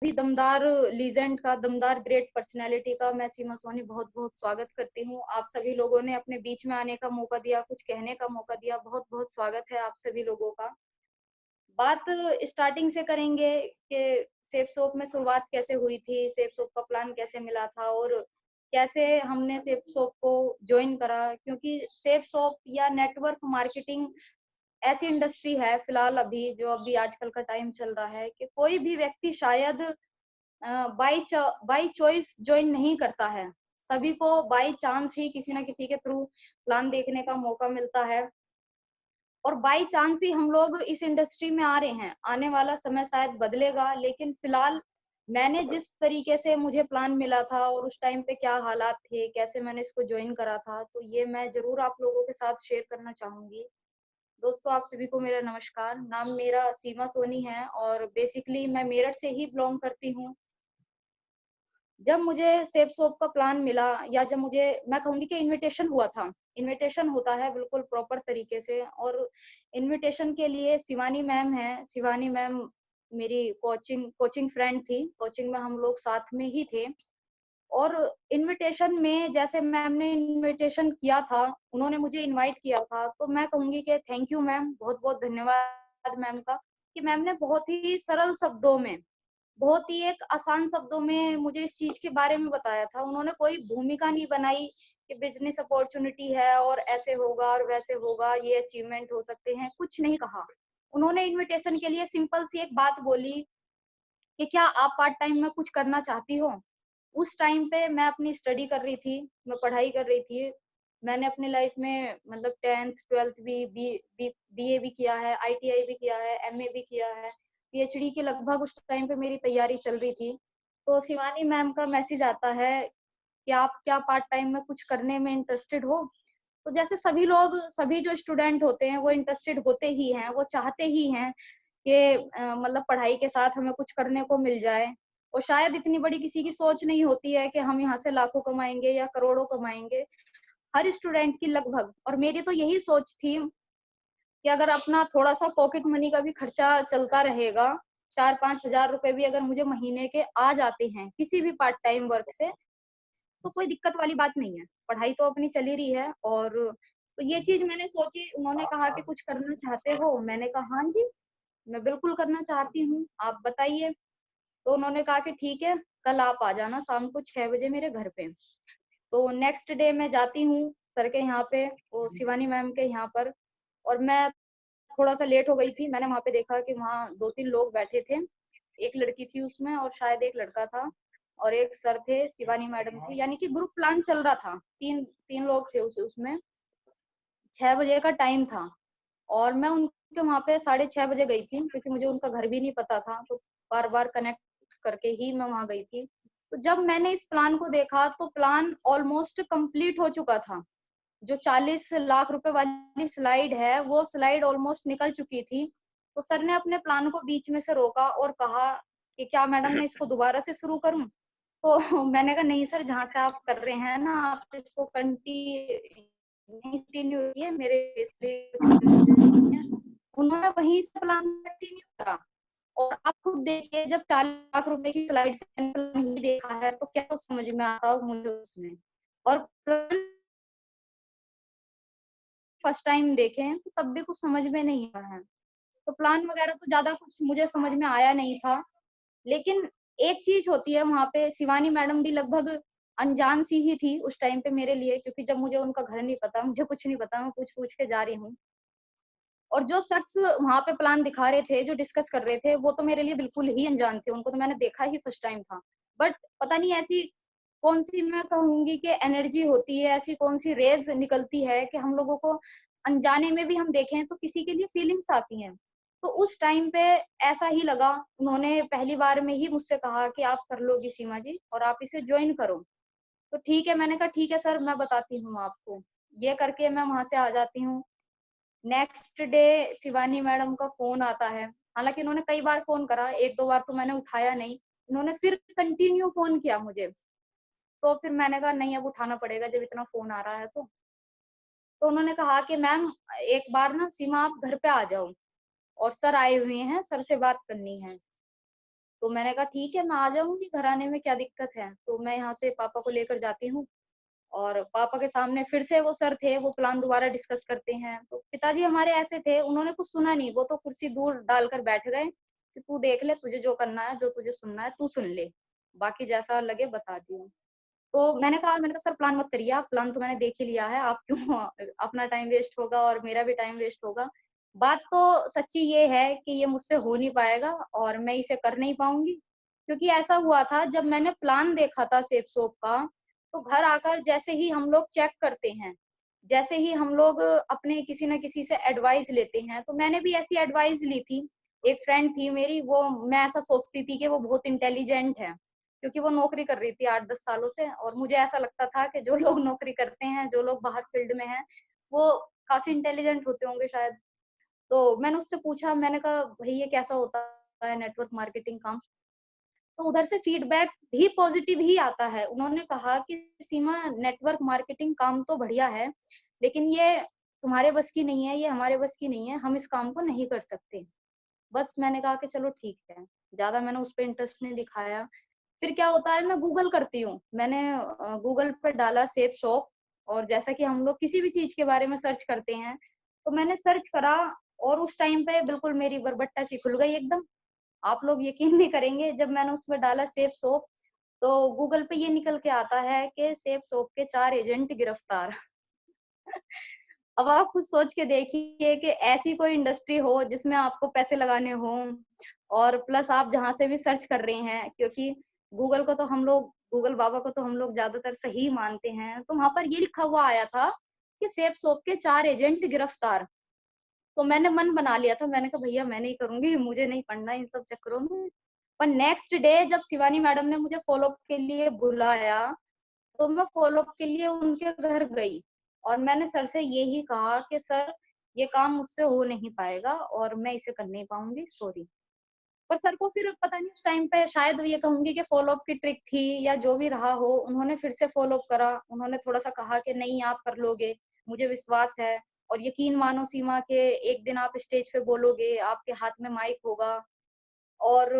भी दमदार लीजेंड का, दमदार ग्रेट पर्सनैलिटी का मैं सीमा सोनी बहुत बहुत स्वागत करती हूँ। आप सभी लोगों ने अपने बीच में आने का मौका दिया, कुछ कहने का मौका दिया, बहुत बहुत स्वागत है आप सभी लोगों का। बात स्टार्टिंग से करेंगे कि सेफ सोप में शुरुआत कैसे हुई थी, सेफ सोप का प्लान कैसे मिला था और कैसे हमने सेफ सोप को ज्वाइन करा। क्योंकि सेफ सोप या नेटवर्क मार्केटिंग ऐसी इंडस्ट्री है फिलहाल अभी, जो अभी आजकल का टाइम चल रहा है, कि कोई भी व्यक्ति शायद बाई चॉइस ज्वाइन नहीं करता है। सभी को बाई चांस ही किसी न किसी के थ्रू प्लान देखने का मौका मिलता है और बाई चांस ही हम लोग इस इंडस्ट्री में आ रहे हैं। आने वाला समय शायद बदलेगा, लेकिन फिलहाल मैंने जिस तरीके से मुझे प्लान मिला था और उस टाइम पे क्या हालात थे, कैसे मैंने इसको ज्वाइन करा था, तो ये मैं ज़रूर आप लोगों के साथ शेयर करना चाहूँगी। दोस्तों, आप सभी को मेरा नमस्कार। नाम मेरा सीमा सोनी है और बेसिकली मैं मेरठ से ही बिलॉन्ग करती हूँ। जब मुझे सेफ सोप का प्लान मिला, या जब मुझे, मैं कहूँगी कि इन्विटेशन हुआ था, इन्विटेशन होता है बिल्कुल प्रॉपर तरीके से, और इन्विटेशन के लिए शिवानी मैम हैं। शिवानी मैम मेरी कोचिंग कोचिंग फ्रेंड थी, कोचिंग में हम लोग साथ में ही थे। और इन्विटेशन में जैसे मैम ने इन्विटेशन किया था, उन्होंने मुझे इनवाइट किया था, तो मैं कहूँगी कि थैंक यू मैम, बहुत-बहुत धन्यवाद मैम का, कि मैम ने बहुत ही सरल शब्दों में, बहुत ही एक आसान शब्दों में मुझे इस चीज़ के बारे में बताया था। उन्होंने कोई भूमिका नहीं बनाई कि बिज़नेस अपॉर्च्युनिटी है और ऐसे होगा और वैसे होगा, ये अचीवमेंट हो सकते हैं, कुछ नहीं कहा। उन्होंने इन्विटेशन के लिए सिंपल सी एक बात बोली कि क्या आप पार्ट टाइम में कुछ करना चाहती हो? उस टाइम पे मैं अपनी स्टडी कर रही थी, मैं पढ़ाई कर रही थी। मैंने अपनी लाइफ में मतलब 10th 12th भी बीए भी किया है, आईटीआई भी किया है, एमए भी किया है, पीएचडी की लगभग उस टाइम पे मेरी तैयारी चल रही थी। तो शिवानी मैम का मैसेज आता है कि आप क्या पार्ट टाइम में कुछ करने में इंटरेस्टेड हो? तो जैसे सभी लोग, सभी जो स्टूडेंट होते हैं वो इंटरेस्टेड होते ही हैं, वो चाहते ही हैं कि मतलब पढ़ाई के साथ हमें कुछ करने को मिल जाए। और शायद इतनी बड़ी किसी की सोच नहीं होती है कि हम यहाँ से लाखों कमाएँगे या करोड़ों कमाएँगे। हर स्टूडेंट की लगभग, और मेरी तो यही सोच थी कि अगर अपना थोड़ा-सा पॉकेट मनी का भी खर्चा चलता रहेगा, 4-5 हज़ार रुपए भी अगर मुझे महीने के आ जाते हैं, किसी भी पार्ट टाइम वर्क से, तो कोई दिक्कत वाली बात नहीं है। पढ़ाई तो अपनी चल ही रही है। और तो ये चीज़ मैंने सोची। उन्होंने कहा कि कुछ करना चाहते हो? मैंने कहा हाँ जी, मैं बिल्कुल करना चाहती हूँ, आप बताइए। तो उन्होंने कहा कि ठीक है, कल आप आ जाना शाम को 6 बजे मेरे घर पे। तो नेक्स्ट डे मैं जाती हूँ सर के यहाँ पे, वो शिवानी मैम के यहाँ पर, और मैं थोड़ा-सा लेट हो गई थी। मैंने वहाँ पे देखा कि वहाँ 2-3 लोग बैठे थे। एक लड़की थी उसमें और शायद एक लड़का था और एक सर थे, शिवानी मैडम थी, यानी कि ग्रुप प्लान चल रहा था। 3 लोग थे उसमें। 6 बजे का टाइम था और मैं उनके वहाँ पे साढ़े 6 बजे गई थी, क्योंकि मुझे उनका घर भी नहीं पता था, तो बार-बार कनेक्ट करके ही मैं वहाँ गई थी। तो जब मैंने इस प्लान को देखा, तो प्लान ऑलमोस्ट कंप्लीट हो चुका था। जो 40 लाख रुपए वाली स्लाइड है, वो स्लाइड ऑलमोस्ट निकल चुकी थी। तो सर ने अपने प्लान को बीच में से रोका और कहा कि क्या मैडम मैं इसको दोबारा से शुरू करूँ? तो मैंने कहा नहीं सर, जहाँ से आप कर रहे हैं ना, आप इसको कंटिन्यू रखिए, मेरे इसलिए कुछ करने की ज़रूरत नहीं है। उन्होंने वहीं से प्लान कंटिन्यू करा। और आप खुद देखिए, जब 40 लाख रुपए की स्लाइड से मैंने प्लान नहीं देखा है, तो क्या कुछ समझ में आता होगा मुझे उसमें। और प्लान फर्स्ट टाइम देखे हैं, तो तब भी कुछ समझ में नहीं आया है। तो प्लान वगैरह तो ज़्यादा कुछ मुझे समझ में आया नहीं था। लेकिन एक चीज़ होती है वहाँ पे, शिवानी मैडम भी लगभग अनजान सी ही थी उस टाइम पे मेरे लिए, क्योंकि जब मुझे उनका घर नहीं पता, मुझे कुछ नहीं पता, मैं पूछ-पूछ के जा रही हूँ। और जो शख्स वहाँ पे प्लान दिखा रहे थे, जो डिस्कस कर रहे थे, वो तो मेरे लिए बिल्कुल ही अनजान थे, उनको तो मैंने देखा ही फर्स्ट टाइम था। बट पता नहीं ऐसी कौन-सी, मैं कहूँगी कि एनर्जी होती है, ऐसी कौन-सी रेज़ निकलती है कि हम लोगों को अनजाने में भी हम देखें तो किसी के लिए फीलिंग्स आती हैं। तो उस टाइम पे ऐसा ही लगा, उन्होंने पहली बार में ही मुझसे कहा कि आप कर लोगी सीमा जी और आप इसे जॉइन करो। तो ठीक है, मैंने कहा ठीक है सर, मैं बताती हूँ आपको। ये करके मैं वहाँ से आ जाती हूँ। नेक्स्ट डे शिवानी मैडम का फ़ोन आता है। हालाँकि उन्होंने कई बार फ़ोन करा, 1-2 बार तो मैंने उठाया नहीं। उन्होंने फिर कंटिन्यू फ़ोन किया मुझे। तो फिर मैंने कहा नहीं, अब उठाना पड़ेगा जब इतना फ़ोन आ रहा है तो। तो उन्होंने कहा कि मैम एक बार ना सीमा आप घर पे आ जाओ और सर आए हुए हैं, सर से बात करनी है। तो मैंने कहा ठीक है, मैं आ जाऊंगी, घर आने में क्या दिक्कत है। तो मैं यहाँ से पापा को लेकर जाती हूँ और पापा के सामने फिर से वो सर थे, वो प्लान दोबारा डिस्कस करते हैं। तो पिताजी हमारे ऐसे थे, उन्होंने कुछ सुना नहीं, वो तो कुर्सी दूर डालकर बैठ गए कि तू देख ले, तुझे जो करना है, जो तुझे सुनना है तू सुन ले, बाकी जैसा लगे बता दियो। तो मैंने कहा सर प्लान मत करिए आप, प्लान तो मैंने देख ही लिया है, आप क्यों अपना टाइम वेस्ट होगा और मेरा भी टाइम वेस्ट होगा। बात तो सच्ची ये है कि ये मुझसे हो नहीं पाएगा और मैं इसे कर नहीं पाऊंगी। क्योंकि ऐसा हुआ था जब मैंने प्लान देखा था सेफ सोप का, तो घर आकर जैसे ही हम लोग चेक करते हैं, जैसे ही हम लोग अपने किसी न किसी से एडवाइस लेते हैं, तो मैंने भी ऐसी एडवाइस ली थी। एक फ्रेंड थी मेरी, वो मैं ऐसा सोचती थी कि वो बहुत इंटेलिजेंट है, क्योंकि वो नौकरी कर रही थी 8-10 सालों से, और मुझे ऐसा लगता था कि जो लोग नौकरी करते हैं, जो लोग बाहर फील्ड में हैं, वो काफी इंटेलिजेंट होते होंगे शायद। तो मैंने उससे पूछा, मैंने कहा भई ये कैसा होता है नेटवर्क मार्केटिंग काम? तो उधर से फीडबैक भी पॉजिटिव ही आता है। उन्होंने कहा कि सीमा, नेटवर्क मार्केटिंग काम तो बढ़िया है, लेकिन ये तुम्हारे बस की नहीं है, ये हमारे बस की नहीं है, हम इस काम को नहीं कर सकते। बस मैंने कहा कि चलो ठीक है, ज़्यादा मैंने उस पे इंटरेस्ट नहीं दिखाया। फिर क्या होता है, मैं गूगल करती हूँ। मैंने गूगल पे डाला सेफ शॉप, और जैसा कि हम लोग किसी भी चीज़ के बारे में सर्च करते हैं, तो मैंने सर्च करा और उस टाइम पे बिल्कुल मेरी बरबट्टा सी खुल गई एकदम। आप लोग यकीन नहीं करेंगे, जब मैंने उसमें डाला सेफ सोप, तो गूगल पे ये निकल के आता है कि सेफ सोप के 4 एजेंट गिरफ्तार। अब आप खुद सोच के देखिए कि ऐसी कोई इंडस्ट्री हो जिसमें आपको पैसे लगाने हों, और प्लस आप जहाँ से भी सर्च कर रहे हैं, क्योंकि गूगल को तो हम लोग, गूगल बाबा को तो हम लोग ज्यादातर सही मानते हैं, तो वहां पर ये लिखा हुआ आया था कि सेफ सोप के 4 एजेंट गिरफ्तार। तो मैंने मन बना लिया था, मैंने कहा भैया मैं नहीं करूंगी, मुझे नहीं पढ़ना इन सब चक्करों में। पर नेक्स्ट डे जब शिवानी मैडम ने मुझे फॉलोअप के लिए बुलाया, तो मैं फॉलोअप के लिए उनके घर गई और मैंने सर से यही कहा कि सर ये काम मुझसे हो नहीं पाएगा और मैं इसे कर नहीं पाऊंगी, सॉरी। पर सर को फिर पता नहीं, उस टाइम पे शायद ये कहूंगी कि फॉलोअप की ट्रिक थी या जो भी रहा हो, उन्होंने फिर से फॉलोअप करा। उन्होंने थोड़ा सा कहा कि नहीं आप कर लोगे, मुझे विश्वास है, और यकीन मानो सीमा के एक दिन आप स्टेज पे बोलोगे, आपके हाथ में माइक होगा और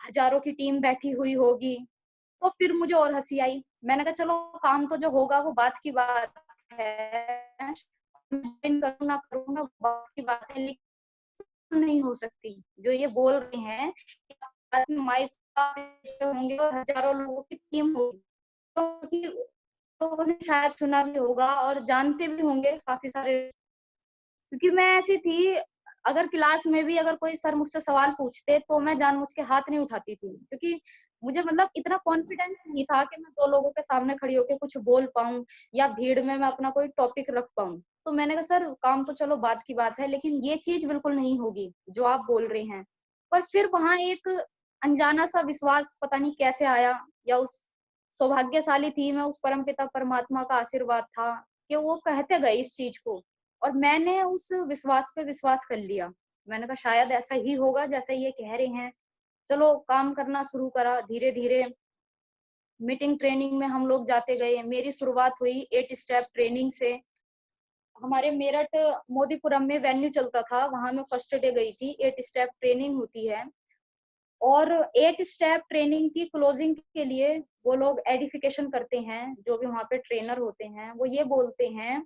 हजारों की टीम बैठी हुई होगी। तो फिर मुझे और हंसी आई। मैंने कहा चलो काम तो जो होगा वो बात की बात है, करूँ ना करूँ ना बात की बात है, लेकिन नहीं हो सकती। जो ये बोल रहे हैं कि बाद में माइक होंगे और हजारों लोगों की टीम होगी, तो कि लोगों ने शायद सुना भी होगा और जानते भी होंगे काफी सारे। क्योंकि मैं ऐसी थी, अगर क्लास में भी अगर कोई सर मुझसे सवाल पूछते तो मैं जानबूझ के हाथ नहीं उठाती थी, क्योंकि मुझे मतलब इतना कॉन्फिडेंस नहीं था कि मैं 2 लोगों के सामने खड़ी होकर कुछ बोल पाऊँ या भीड़ में मैं अपना कोई टॉपिक रख पाऊँ। तो मैंने कहा सर काम तो चलो बात की बात है, लेकिन ये चीज बिल्कुल नहीं होगी जो आप बोल रहे हैं। पर फिर वहां एक अनजाना सा विश्वास पता नहीं कैसे आया, या उस सौभाग्यशाली थी मैं, उस परमपिता परमात्मा का आशीर्वाद था कि वो कहते गए इस चीज को, और मैंने उस विश्वास पे विश्वास कर लिया। मैंने कहा शायद ऐसा ही होगा जैसे ये कह रहे हैं। चलो काम करना शुरू करा धीरे धीरे। मीटिंग ट्रेनिंग में हम लोग जाते गए। मेरी शुरुआत हुई 8 स्टेप ट्रेनिंग से। हमारे मेरठ मोदीपुरम में वेन्यू चलता था, वहां मैं फर्स्ट डे गई थी। 8 स्टेप ट्रेनिंग होती है, और 8 स्टेप ट्रेनिंग की क्लोजिंग के लिए वो लोग एडिफिकेशन करते हैं। जो भी वहाँ पे ट्रेनर होते हैं वो ये बोलते हैं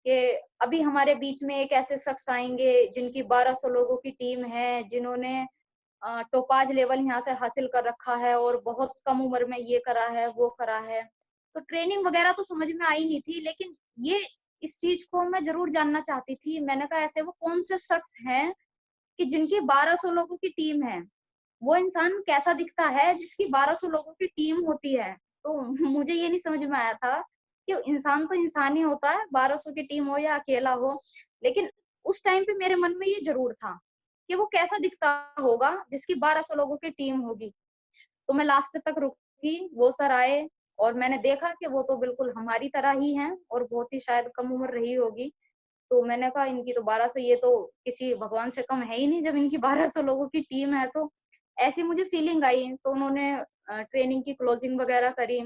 कि अभी हमारे बीच में एक ऐसे शख्स आएंगे जिनकी 1200 लोगों की टीम है, जिन्होंने टोपाज लेवल यहाँ से हासिल कर रखा है और बहुत कम उम्र में ये करा है वो करा है। तो ट्रेनिंग वगैरह तो समझ में आई नहीं थी, लेकिन ये इस चीज को मैं जरूर जानना चाहती थी। मैंने कहा ऐसे वो कौन से शख्स हैं कि जिनकी 1200 लोगों की टीम है, वो इंसान कैसा दिखता है जिसकी 1200 लोगों की टीम होती है। तो मुझे ये नहीं समझ में आया था कि इंसान तो इंसान ही होता है, 1200 की टीम हो या अकेला हो। लेकिन उस टाइम पे मेरे मन में ये जरूर था कि वो कैसा दिखता होगा जिसकी 1200 लोगों की टीम होगी। तो मैं लास्ट तक रुकी, वो सर आए और मैंने देखा कि वो तो बिल्कुल हमारी तरह ही हैं और बहुत ही शायद कम उम्र रही होगी। तो मैंने कहा इनकी तो 1200, ये तो किसी भगवान से कम है ही नहीं जब इनकी 1200 लोगों की टीम है। तो ऐसी मुझे फीलिंग आई। तो उन्होंने ट्रेनिंग की क्लोजिंग वगैरह करी,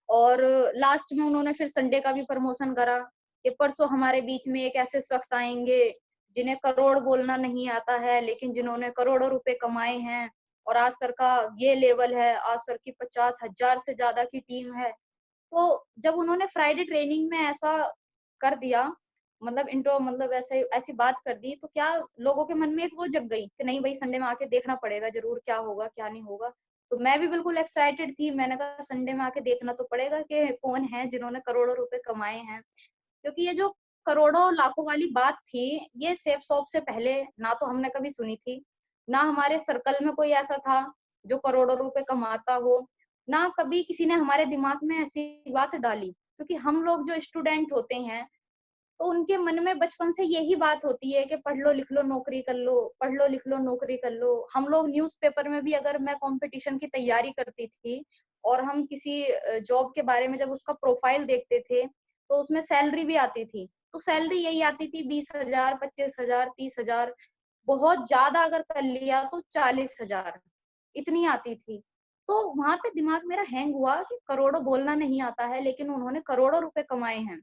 और लास्ट में उन्होंने फिर संडे का भी प्रमोशन करा कि परसों हमारे बीच में एक ऐसे शख्स आएंगे जिन्हें करोड़ बोलना नहीं आता है, लेकिन जिन्होंने करोड़ों रुपए कमाए हैं और आज सर का ये लेवल है, आज सर की 50,000 से ज्यादा की टीम है। तो जब उन्होंने फ्राइडे ट्रेनिंग में ऐसा कर दिया, मतलब इंट्रो, मतलब ऐसे ऐसी बात कर दी, तो क्या लोगों के मन में एक वो जग गई कि नहीं भाई संडे में आके देखना पड़ेगा जरूर, क्या होगा क्या नहीं होगा। तो मैं भी बिल्कुल एक्साइटेड थी, मैंने कहा संडे में आके देखना तो पड़ेगा कि कौन है जिन्होंने करोड़ों रुपए कमाए हैं। क्योंकि ये जो करोड़ों लाखों वाली बात थी, ये सेफ शॉप से पहले ना तो हमने कभी सुनी थी, ना हमारे सर्कल में कोई ऐसा था जो करोड़ों रुपए कमाता हो, ना कभी किसी ने हमारे दिमाग में ऐसी बात डाली। क्योंकि हम लोग जो स्टूडेंट होते हैं, तो उनके मन में बचपन से यही बात होती है कि पढ़ लो लिख लो नौकरी कर लो, पढ़ लो लिख लो नौकरी कर लो। हम लोग न्यूज़पेपर में भी, अगर मैं कंपटीशन की तैयारी करती थी और हम किसी जॉब के बारे में जब उसका प्रोफाइल देखते थे, तो उसमें सैलरी भी आती थी। तो सैलरी यही आती थी 20,000, 25,000, 30,000, बहुत ज्यादा अगर कर लिया तो 40,000, इतनी आती थी। तो वहां पे दिमाग मेरा हैंग हुआ कि करोड़ों बोलना नहीं आता है, लेकिन उन्होंने करोड़ों रुपए कमाए हैं।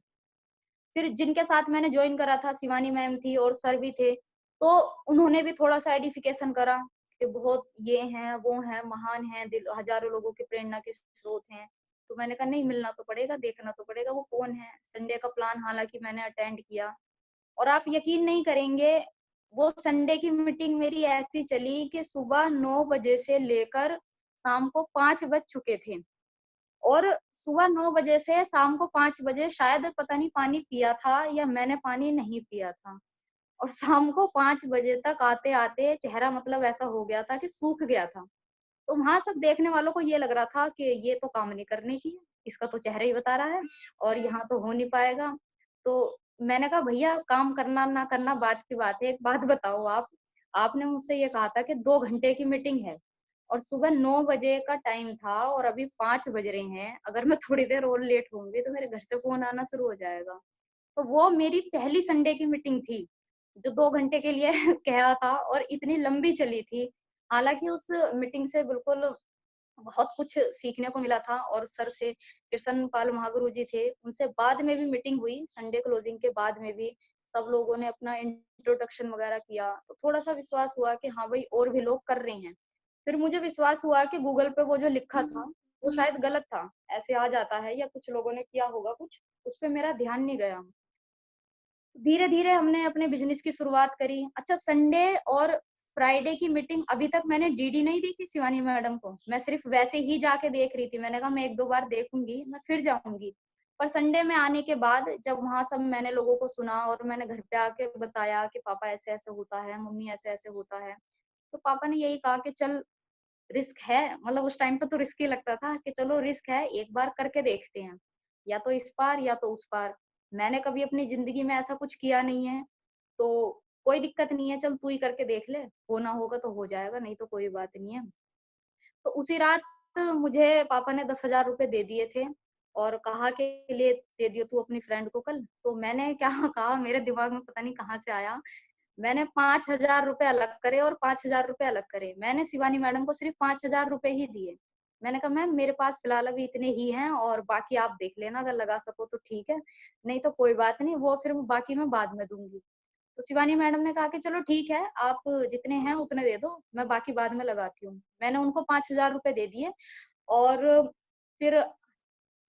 फिर जिनके साथ मैंने ज्वाइन करा था, शिवानी मैम थी और सर भी थे, तो उन्होंने भी थोड़ा सा एडिफिकेशन करा कि बहुत ये हैं वो हैं, महान हैं, दिल हजारों लोगों की प्रेरणा के स्रोत हैं। तो मैंने कहा नहीं, मिलना तो पड़ेगा, देखना तो पड़ेगा वो कौन है। संडे का प्लान हालांकि मैंने अटेंड किया, और आप यकीन नहीं करेंगे, वो संडे की मीटिंग मेरी ऐसी चली कि सुबह 9 बजे से लेकर शाम को 5 बज चुके थे। और सुबह 9 बजे से शाम को 5 बजे शायद पता नहीं पानी पिया था या मैंने पानी नहीं पिया था। और शाम को 5 बजे तक आते-आते चेहरा मतलब ऐसा हो गया था कि सूख गया था। तो वहाँ सब देखने वालों को ये लग रहा था कि ये तो काम नहीं करने की है, इसका तो चेहरा ही बता रहा है और यहाँ तो हो नहीं पाएगा। तो मैंने कहा भैया काम करना ना करना बात की बात है, एक बात बताओ आप, आपने मुझसे ये कहा था कि 2 घंटे की मीटिंग है और सुबह 9 बजे का टाइम था और अभी 5 बज रहे हैं, अगर मैं थोड़ी देर और लेट होंगी तो मेरे घर से फ़ोन आना शुरू हो जाएगा। तो वो मेरी पहली संडे की मीटिंग थी, जो 2 घंटे के लिए कहा था और इतनी लंबी चली थी। हालाँकि उस मीटिंग से बिल्कुल बहुत कुछ सीखने को मिला था, और सर से कृष्ण पाल महागुरु जी थे, उनसे बाद में भी मीटिंग हुई, संडे क्लोजिंग के बाद में भी सब लोगों ने अपना इंट्रोडक्शन वगैरह किया, तो थोड़ा-सा विश्वास हुआ कि हाँ भाई और भी लोग कर रहे हैं। फिर मुझे विश्वास हुआ कि गूगल पे वो जो लिखा था, वो शायद गलत था, ऐसे आ जाता है या कुछ लोगों ने किया होगा कुछ, उस पे मेरा ध्यान नहीं गया। धीरे-धीरे हमने अपने बिज़नेस की शुरुआत करी। अच्छा, संडे और फ्राइडे की मीटिंग अभी तक मैंने डीडी नहीं दी थी शिवानी मैडम को। मैं सिर्फ़ वैसे ही जाके देख रही थी। मैंने कहा मैं 1-2 बार देखूँगी, मैं फिर जाऊँगी। पर संडे में आने के बाद जब वहाँ सब मैंने लोगों को सुना और मैंने घर पे आके बताया कि पापा ऐसे-ऐसे होता है, मम्मी ऐसे-ऐसे होता है। तो पापा ने यही कहा कि चल रिस्क है, मतलब उस टाइम पे तो रिस्की लगता था कि चलो रिस्क है, एक बार करके देखते हैं, या तो इस पार या तो उस पार। मैंने कभी अपनी ज़िंदगी में ऐसा कुछ किया नहीं है, तो कोई दिक्कत नहीं है, चल तू ही करके देख ले, होना होगा तो हो जाएगा, नहीं तो कोई बात नहीं है। तो उसी रात मुझे पापा ने 10,000 रुपए दे दिए थे और कहा कि ले दे दियो तू अपनी फ्रेंड को कल। तो मैंने क्या कहा, मेरे दिमाग में पता नहीं कहाँ से आया, मैंने 5,000 रुपए अलग करे और 5,000 रुपए अलग करे। मैंने शिवानी मैडम को सिर्फ 5,000 रुपए ही दिए। मैंने कहा मैम मेरे पास फिलहाल अभी इतने ही हैं और बाकी आप देख लेना, अगर लगा सको तो ठीक है, नहीं तो कोई बात नहीं, वो फिर बाकी मैं बाद में दूँगी। तो शिवानी मैडम ने कहा कि चलो ठीक है, आप जितने हैं उतने दे दो, मैं बाकी बाद में लगाती हूँ। मैंने उनको 5,000 रुपए दे दिए और फिर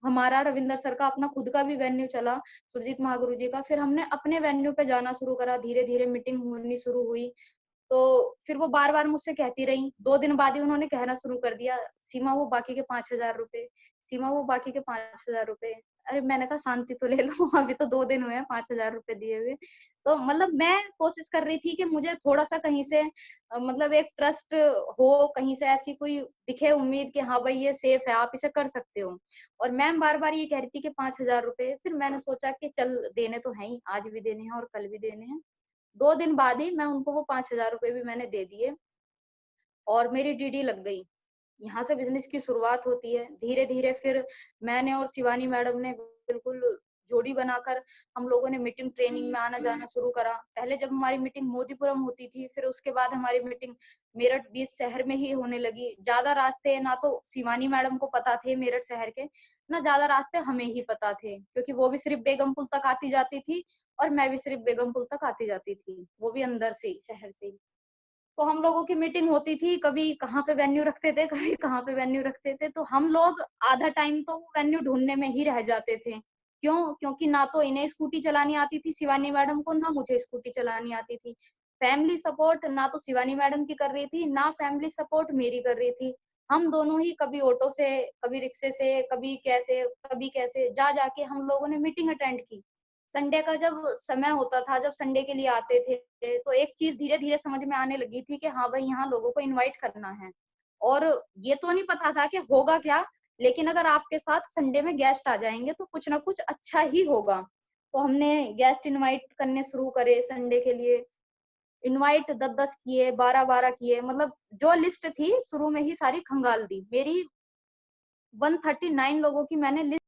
हमारा रविंदर सर का अपना खुद का भी वेन्यू चला, सुरजीत महागुरु जी का। फिर हमने अपने वेन्यू पे जाना शुरू करा, धीरे-धीरे मीटिंग होनी शुरू हुई। तो फिर वो बार-बार मुझसे कहती रहीं, 2 दिन बाद ही उन्होंने कहना शुरू कर दिया, "सीमा वो बाकी के 5,000 रुपए, सीमा वो बाकी के 5,000 रुपए।" अरे मैंने कहा शांति तो ले लो, अभी तो 2 दिन हुए हैं 5,000 रुपए दिए हुए। तो मतलब मैं कोशिश कर रही थी कि मुझे थोड़ा-सा कहीं से मतलब एक ट्रस्ट हो, कहीं से ऐसी कोई दिखे उम्मीद कि हाँ भाई ये सेफ है, आप इसे कर सकते हो। और मैम बार-बार ये कह रही थी कि 5,000 रुपए, फिर मैंने सोचा कि चल देने तो हैं ही, आज भी देने हैं और कल भी देने हैं। 2 दिन बाद ही मैं उनको वो 5,000 रुपए भी मैंने दे दिए और मेरी डीडी लग गई। यहाँ से बिज़नेस की शुरुआत होती है। धीरे-धीरे फिर मैंने और शिवानी मैडम ने बिल्कुल जोड़ी बनाकर हम लोगों ने मीटिंग ट्रेनिंग में आना-जाना शुरू करा। पहले जब हमारी मीटिंग मोदीपुरम होती थी, फिर उसके बाद हमारी मीटिंग मेरठ बीच शहर में ही होने लगी। ज़्यादा रास्ते ना तो शिवानी मैडम को पता थे मेरठ शहर के, ना ज़्यादा रास्ते हमें ही पता थे, क्योंकि वो भी सिर्फ़ बेगमपुल तक आती-जाती थी और मैं भी सिर्फ़ बेगमपुल तक आती-जाती थी, वो भी अंदर से ही, शहर से ही। तो हम लोगों की मीटिंग होती थी, कभी कहाँ पे वेन्यू रखते थे, कभी कहाँ पे वेन्यू रखते थे, तो हम लोग आधा टाइम तो वेन्यू ढूँढने में ही रह जाते थे। क्यों? क्योंकि ना तो इन्हें स्कूटी चलानी आती थी शिवानी मैडम को, ना मुझे स्कूटी चलानी आती थी। फैमिली सपोर्ट ना तो शिवानी मैडम की कर रही थी, ना फैमिली सपोर्ट मेरी कर रही थी। हम दोनों ही कभी ऑटो से, कभी रिक्शे से, कभी कैसे जा के हम लोगों ने मीटिंग अटेंड की। संडे का जब समय होता था, जब संडे के लिए आते थे, तो एक चीज़ धीरे-धीरे समझ में आने लगी थी कि हाँ भाई, यहाँ लोगों को इनवाइट करना है। और ये तो नहीं पता था कि होगा क्या, लेकिन अगर आपके साथ संडे में गेस्ट आ जाएँगे तो कुछ ना कुछ अच्छा ही होगा। तो हमने गेस्ट इनवाइट करने शुरू करे संडे के लिए। इनवाइट 10-10 किए, 12-12 किए, मतलब जो लिस्ट थी शुरू में ही सारी खंगाल दी। मेरी 139 लोगों की मैंने लिस्ट